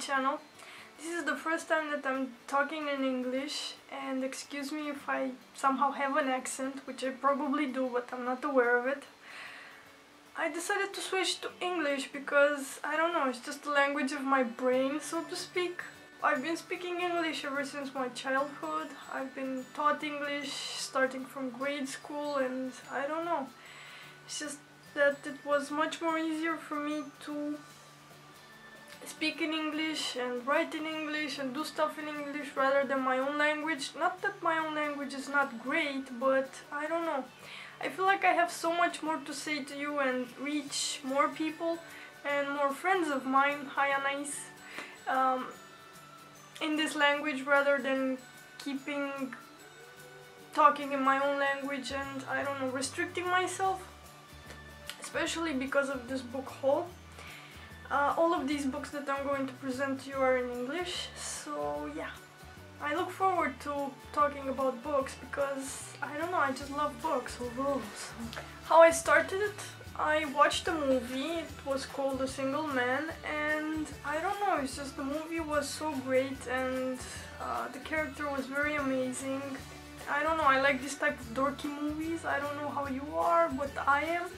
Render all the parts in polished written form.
channel. This is the first time that I'm talking in English, and excuse me if I somehow have an accent, which I probably do, but I'm not aware of it. I decided to switch to English because, I don't know, it's just the language of my brain, so to speak. I've been speaking English ever since my childhood. I've been taught English starting from grade school, and I don't know. It's just that it was much more easier for me to speak in English and write in English and do stuff in English rather than my own language. Not that my own language is not great, but I don't know. I feel like I have so much more to say to you and reach more people and more friends of mine, hi Anais, in this language rather than keeping talking in my own language and, I don't know, restricting myself, especially because of this book haul. All of these books that I'm going to present to you are in English, so yeah. I look forward to talking about books because, I don't know, I just love books overall. So. How I started it? I watched a movie, it was called A Single Man, and I don't know, it's just the movie was so great and the character was very amazing. I don't know, I like this type of dorky movies, I don't know how you are, but I am.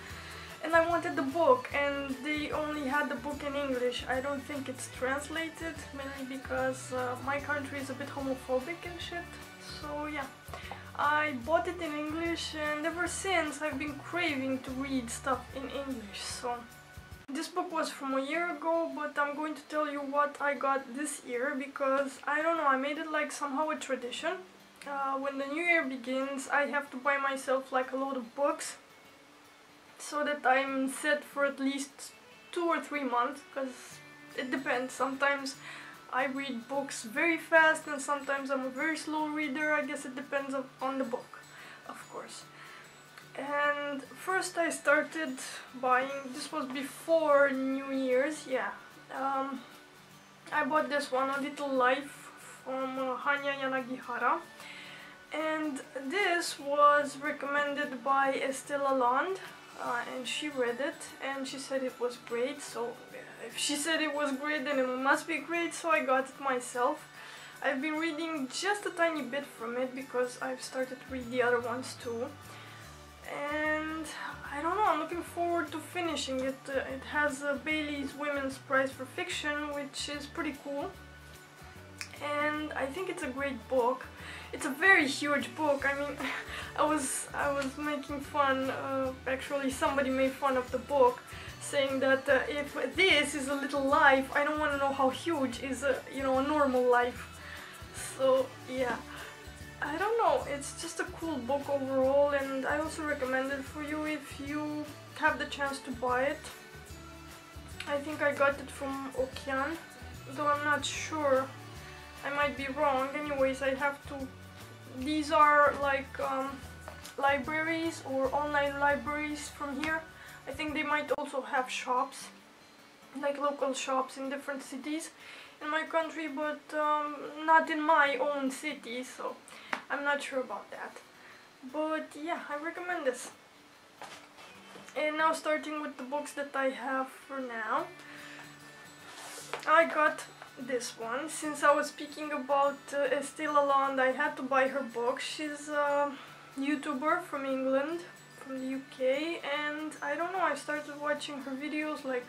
And I wanted the book, and they only had the book in English. I don't think it's translated, mainly because my country is a bit homophobic and shit. So yeah, I bought it in English, and ever since I've been craving to read stuff in English. So this book was from a year ago, but I'm going to tell you what I got this year because, I don't know, I made it like somehow a tradition. When the new year begins, I have to buy myself like a load of books, so that I'm set for at least 2 or 3 months, because it depends. Sometimes I read books very fast and sometimes I'm a very slow reader. I guess it depends on the book, of course. And first I started buying, this was before New Year's, yeah. I bought this one, A Little Life from Hanya Yanagihara. And this was recommended by Stella Lloyd. And she read it and she said it was great, so if she said it was great then it must be great, so I got it myself. I've been reading just a tiny bit from it because I've started to read the other ones too, and I don't know, I'm looking forward to finishing it. It has a Bailey's Women's Prize for Fiction, which is pretty cool, and I think it's a great book. It's a very huge book. I mean, I was making fun, actually somebody made fun of the book, saying that if this is a little life, I don't want to know how huge is a normal life. So yeah, I don't know, it's just a cool book overall, and I also recommend it for you if you have the chance to buy it. I think I got it from Okian, though I'm not sure. I might be wrong. Anyways, I have to... These are like libraries or online libraries from here. I think they might also have shops, like local shops in different cities in my country, but not in my own city, so I'm not sure about that. But yeah, I recommend this. And now starting with the books that I have for now. I got this one. Since I was speaking about Stella Lloyd, I had to buy her book. She's a YouTuber from England, from the UK, and I don't know, I started watching her videos like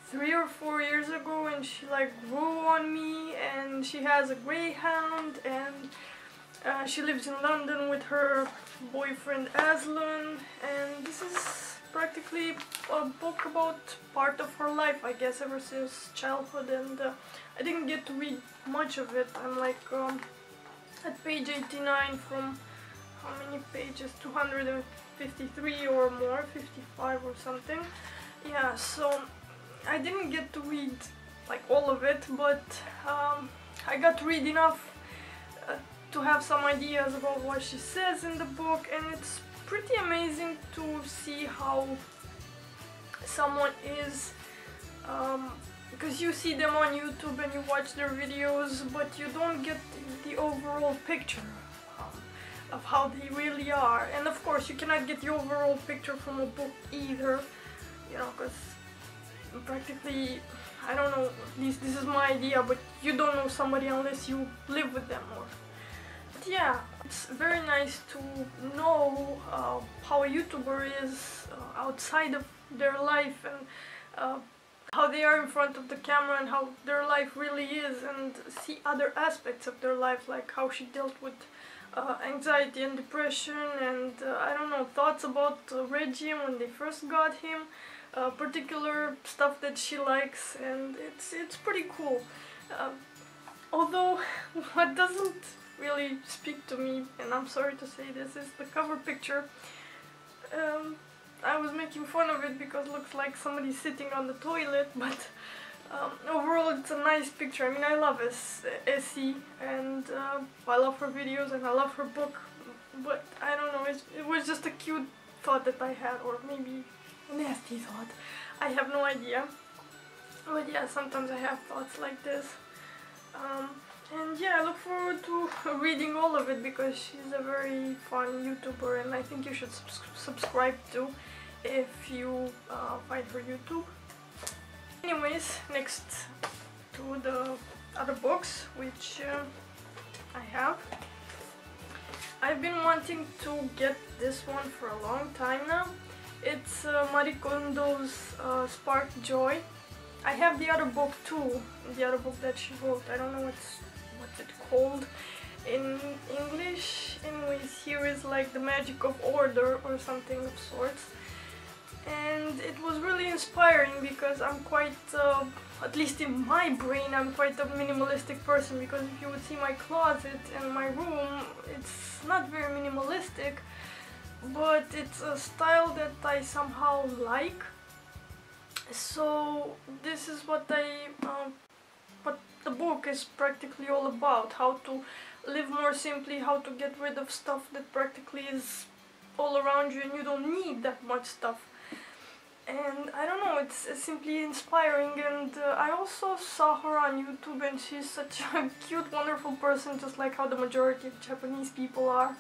3 or 4 years ago, and she like grew on me, and she has a greyhound, and she lives in London with her boyfriend Aslan, and this is practically a book about part of her life, I guess, ever since childhood, and I didn't get to read much of it. I'm like at page 89 from how many pages? 253 or more, 55 or something. Yeah, so I didn't get to read like all of it, but I got to read enough to have some ideas about what she says in the book, and it's pretty amazing to see how someone is, because you see them on YouTube and you watch their videos, but you don't get the overall picture of how they really are. And of course you cannot get the overall picture from a book either, you know, because practically I don't know, at least this is my idea, but you don't know somebody unless you live with them. But yeah, it's very nice to know how a YouTuber is outside of their life, and how they are in front of the camera, and how their life really is, and see other aspects of their life, like how she dealt with anxiety and depression, and I don't know, thoughts about Reggie when they first got him, particular stuff that she likes, and it's pretty cool. Although what doesn't really speak to me, and I'm sorry to say this, is the cover picture. I was making fun of it because it looks like somebody sitting on the toilet, but overall it's a nice picture. I mean, I love Essie, and I love her videos, and I love her book, but I don't know, it was just a cute thought that I had, or maybe a nasty thought. I have no idea. But yeah, sometimes I have thoughts like this. And yeah, I look forward to reading all of it, because she's a very fun YouTuber, and I think you should subscribe to if you find her YouTube. Anyways, next to the other books which I have. I've been wanting to get this one for a long time now. It's Marie Kondo's Spark Joy. I have the other book too, the other book that she wrote. I don't know what's it called in English. Anyways, here is like the magic of order or something of sorts. And it was really inspiring, because I'm quite, at least in my brain, I'm quite a minimalistic person, because if you would see my closet and my room, it's not very minimalistic, but it's a style that I somehow like. So this is what what the book is practically all about: how to live more simply, how to get rid of stuff that practically is all around you and you don't need that much stuff. And I don't know, it's simply inspiring, and I also saw her on YouTube, and she's such a cute, wonderful person, just like how the majority of Japanese people are.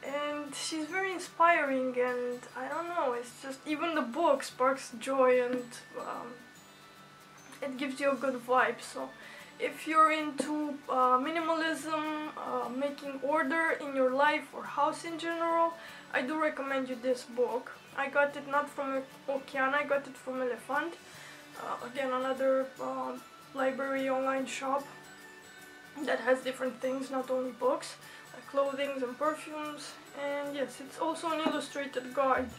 And she's very inspiring, and I don't know, it's just, even the book sparks joy, and it gives you a good vibe. So if you're into minimalism, making order in your life or house in general, I do recommend you this book. I got it not from Okeana, I got it from Elephant. Again, another library online shop that has different things, not only books, like clothing and perfumes. And yes, it's also an illustrated guide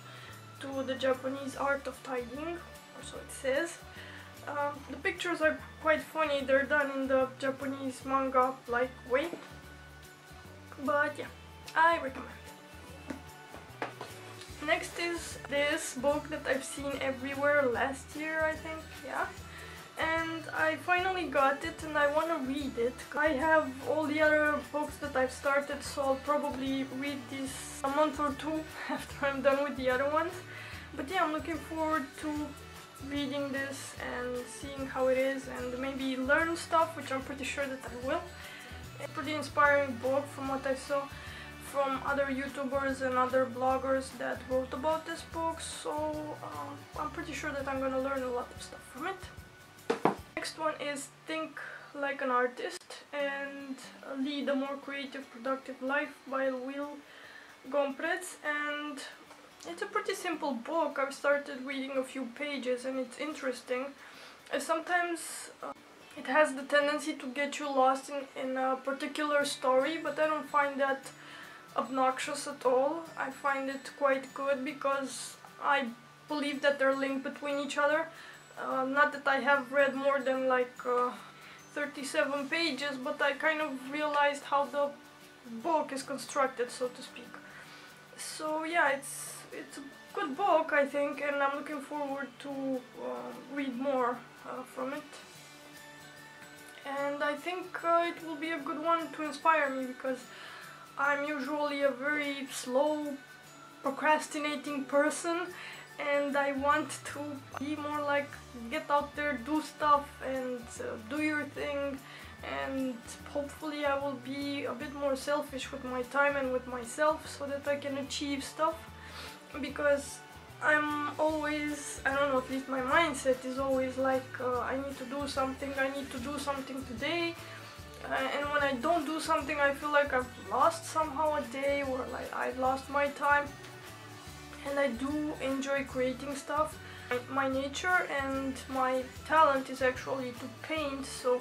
to the Japanese art of tidying, or so it says. The pictures are quite funny, they're done in the Japanese manga-like way. But yeah, I recommend. Next is this book that I've seen everywhere last year, I think, yeah. And I finally got it, and I want to read it. I have all the other books that I've started, so I'll probably read this a month or two after I'm done with the other ones. But yeah, I'm looking forward to reading this and seeing how it is, and maybe learn stuff, which I'm pretty sure that I will. It's a pretty inspiring book from what I saw from other YouTubers and other bloggers that wrote about this book, so I'm pretty sure that I'm gonna learn a lot of stuff from it. Next one is Think Like an Artist and Lead a More Creative, Productive Life by Will Gomprez, and it's a pretty simple book. I've started reading a few pages, and it's interesting. Sometimes it has the tendency to get you lost in a particular story, but I don't find that obnoxious at all. I find it quite good, because I believe that they're linked between each other. Not that I have read more than like 37 pages, but I kind of realized how the book is constructed, so to speak. So yeah, it's a good book, I think, and I'm looking forward to read more from it. And I think it will be a good one to inspire me, because I'm usually a very slow, procrastinating person, and I want to be more like, get out there, do stuff, and do your thing, and hopefully I will be a bit more selfish with my time and with myself, so that I can achieve stuff. Because I'm always, I don't know, at least my mindset is always like, I need to do something today. And when I don't do something, I feel like I've lost somehow a day, or like I've lost my time. And I do enjoy creating stuff. My nature and my talent is actually to paint, so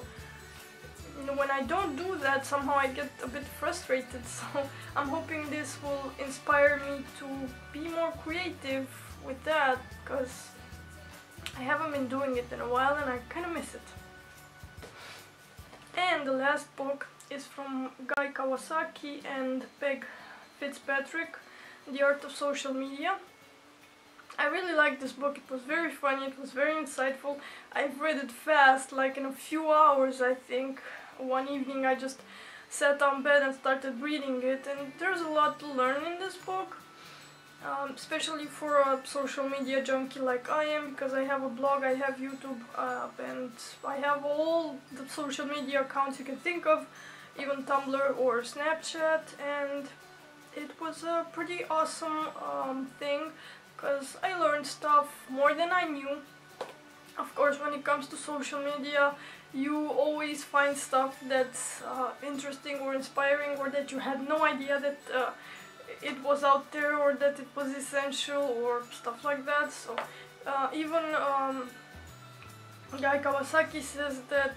when I don't do that, somehow I get a bit frustrated. So I'm hoping this will inspire me to be more creative with that, because I haven't been doing it in a while and I kind of miss it. And the last book is from Guy Kawasaki and Peg Fitzpatrick, The Art of Social Media. I really liked this book. It was very funny, it was very insightful. I've read it fast, like in a few hours, I think. One evening I just sat on bed and started reading it, and there's a lot to learn in this book. Especially for a social media junkie like I am, because I have a blog, I have YouTube, and I have all the social media accounts you can think of, even Tumblr or Snapchat, and it was a pretty awesome thing, because I learned stuff more than I knew. Of course, when it comes to social media, you always find stuff that's interesting or inspiring, or that you had no idea that it was out there, or that it was essential, or stuff like that. So even Guy Kawasaki says that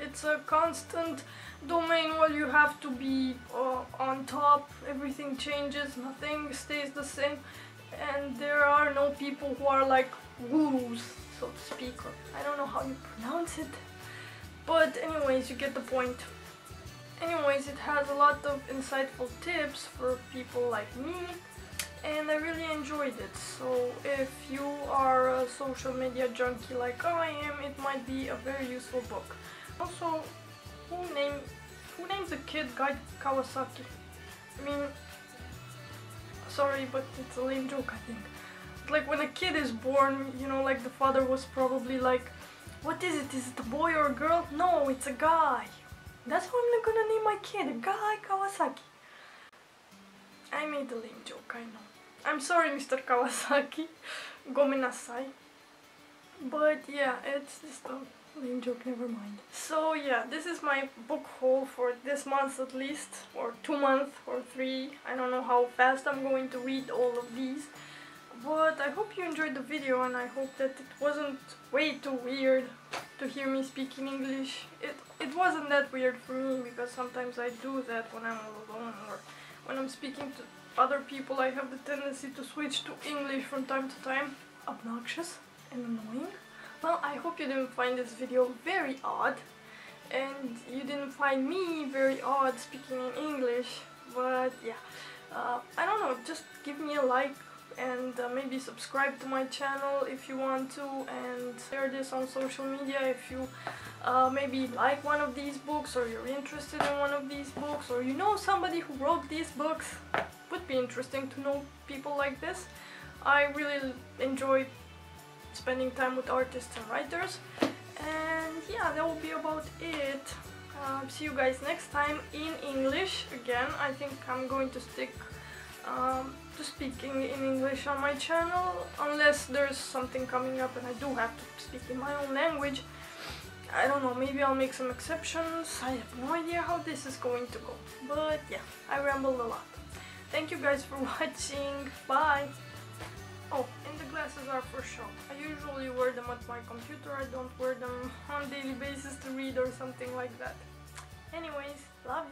it's a constant domain where you have to be on top. Everything changes, nothing stays the same, and there are no people who are like gurus, so to speak, or I don't know how you pronounce it, but anyways, you get the point. Anyways, it has a lot of insightful tips for people like me, and I really enjoyed it. So if you are a social media junkie like I am, it might be a very useful book. Also, who names a kid Guy Kawasaki? I mean, sorry, but it's a lame joke, I think. Like when a kid is born, you know, like the father was probably like, what is it? Is it a boy or a girl? No, it's a guy. That's how I'm gonna name my kid, Guy Kawasaki. I made a lame joke, I know. I'm sorry, Mr. Kawasaki. Gomenasai. But yeah, it's just a lame joke, never mind. So yeah, this is my book haul for this month at least, or 2 months, or 3. I don't know how fast I'm going to read all of these. But I hope you enjoyed the video, and I hope that it wasn't way too weird to hear me speak in English. It wasn't that weird for me, because sometimes I do that when I'm all alone, or when I'm speaking to other people. I have the tendency to switch to English from time to time. Obnoxious and annoying. Well, I hope you didn't find this video very odd, and you didn't find me very odd speaking in English, but yeah. I don't know, just give me a like, and maybe subscribe to my channel if you want to, and share this on social media if you maybe like one of these books, or you're interested in one of these books, or you know somebody who wrote these books. Would be interesting to know people like this. I really enjoy spending time with artists and writers, and yeah, that will be about it. See you guys next time in English again. I think I'm going to stick to speaking in English on my channel, unless there's something coming up and I do have to speak in my own language. I don't know, maybe I'll make some exceptions. I have no idea how this is going to go, but yeah, I rambled a lot. Thank you guys for watching. Bye! Oh, and the glasses are for show. I usually wear them at my computer. I don't wear them on a daily basis to read or something like that. Anyways, love you!